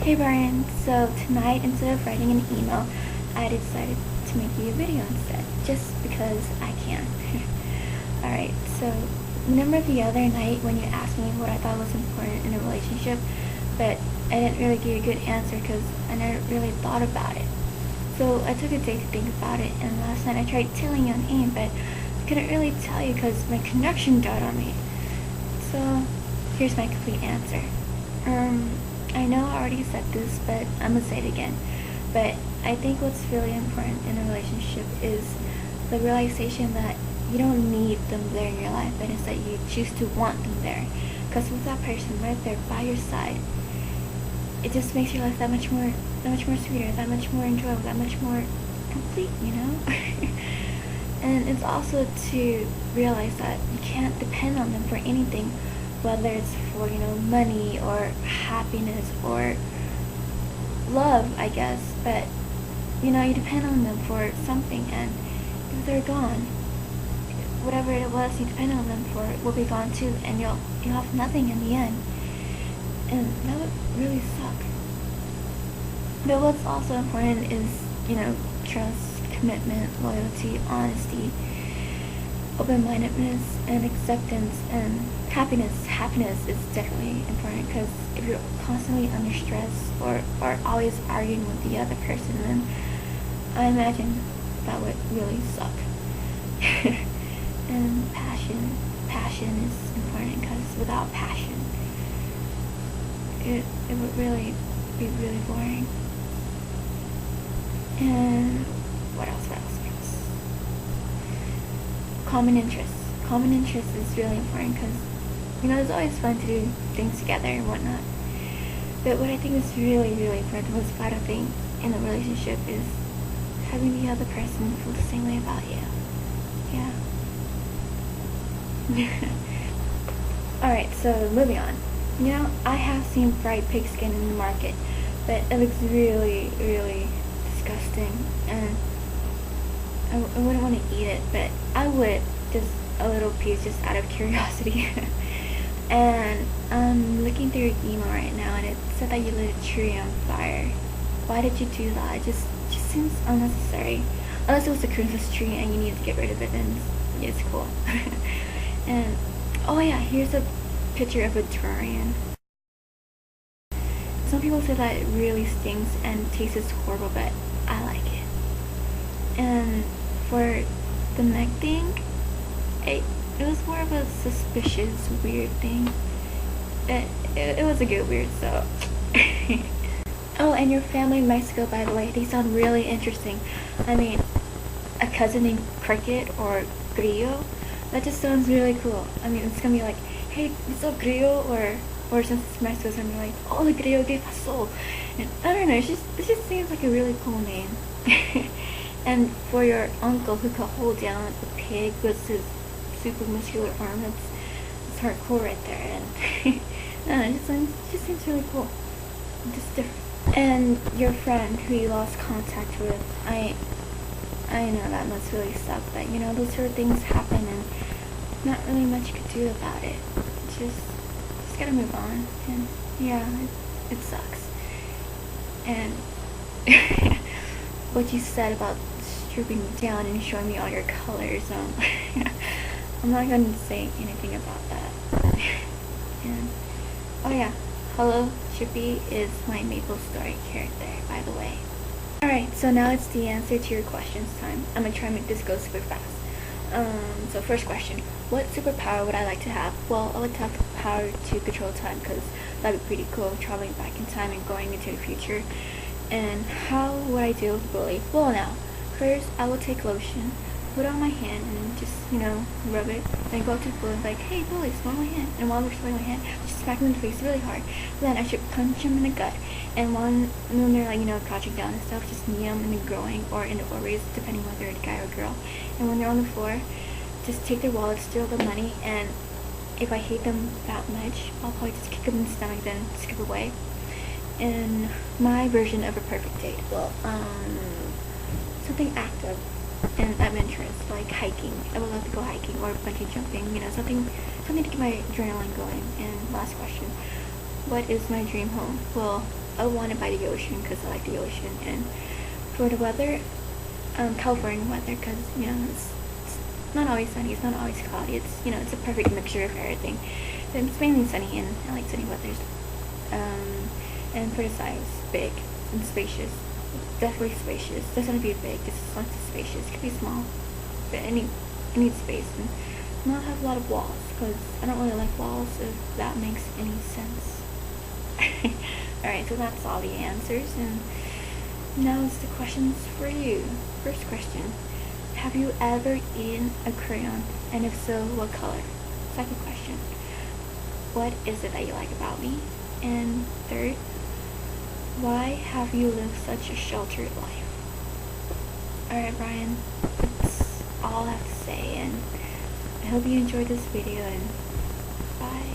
Hey Brian, so tonight instead of writing an email, I decided to make you a video instead, just because I can. Alright, so remember the other night when you asked me what I thought was important in a relationship, but I didn't really give you a good answer because I never really thought about it. So I took a day to think about it, and last night I tried telling you on AIM, but I couldn't really tell you because my connection died on me. So here's my complete answer. I know I already said this, but I'm gonna say it again. But I think what's really important in a relationship is the realization that you don't need them there in your life, but it's that you choose to want them there. Because with that person right there by your side, it just makes your life that much more sweeter, that much more enjoyable, that much more complete, you know? And it's also to realize that you can't depend on them for anything, whether it's for, money or happiness or love, I guess. But, you depend on them for something, and if they're gone, whatever it was you depend on them for will be gone too, and you'll have nothing in the end. And that would really suck. But what's also important is, trust, commitment, loyalty, honesty, open-mindedness, and acceptance, and happiness. Happiness is definitely important, because if you're constantly under stress or always arguing with the other person, then I imagine that would really suck. And passion is important, because without passion, it would really be really boring. And what else? Common interests is really important, because it's always fun to do things together and whatnot. But what I think is really, really important, the most vital thing in a relationship, is having the other person feel the same way about you. Yeah. Alright, so moving on. I have seen fried pig skin in the market, but it looks really, really disgusting, and I wouldn't want to eat it, but I would, just a little piece, just out of curiosity. And I'm looking through your email right now, and it said that you lit a tree on fire. Why did you do that? It just seems unnecessary. Unless it was a Christmas tree and you needed to get rid of it, then it's cool. And oh yeah, here's a picture of a durian. Some people say that it really stings and tastes horrible, but I like it. And for the neck thing, it was more of a suspicious, weird thing. It was a good weird, so. Oh, and your family in Mexico, by the way, they sound really interesting. I mean, a cousin named Cricket or Grillo, that just sounds really cool. I mean, it's gonna be like, hey, what's up, Grillo? Or since it's Mexico, it's gonna be like, hola, Grillo, ¿qué pasó? And I don't know, it just seems like a really cool name. And for your uncle who could hold down a pig with his super muscular arm, it's hardcore right there. And I don't know, it just seems really cool. Just different. And your friend who you lost contact with, I know that must really suck, but those sort of things happen, and not really much you could do about it. Just gotta move on. And yeah, it sucks. And what you said about stripping me down and showing me all your colors, I'm not gonna say anything about that. And oh yeah, Hello Chippy is my Maple Story character, by the way. Alright, so now it's the answer to your questions time. I'm gonna try and make this go super fast. So first question, what superpower would I like to have? Well, I would like to have the power to control time, because that'd be pretty cool, traveling back in time and going into the future. And how would I deal with a bully? Well, now, first I will take lotion, put it on my hand, and just, rub it, then go up to the bully and be like, hey bully, smell my hand. And while they're smelling my hand, just smack them in the face really hard. Then I should punch them in the gut. And when they're like, crouching down and stuff, just knee them in the groin or in the ovaries, depending whether they're a guy or a girl. And when they're on the floor, just take their wallet, steal the money, and if I hate them that much, I'll probably just kick them in the stomach, then skip away. And my version of a perfect date, well, something active and adventurous, like hiking. I would love to go hiking or bungee jumping, something to get my adrenaline going. And last question, what is my dream home? Well, I want it by the ocean because I like the ocean, and for the weather, California weather, because it's not always sunny, it's not always cloudy. It's a perfect mixture of everything. It's mainly sunny, and I like sunny weathers. And for the size, big and spacious. Definitely spacious. Doesn't have to be big. It's not too spacious. It could be small, but I need space and not have a lot of walls because I don't really like walls. If that makes any sense. Alright, so that's all the answers, and now it's the questions for you. First question: have you ever eaten a crayon, and if so, what color? Second question: what is it that you like about me? And third, why have you lived such a sheltered life? Alright, Brian, that's all I have to say, and I hope you enjoyed this video, and bye.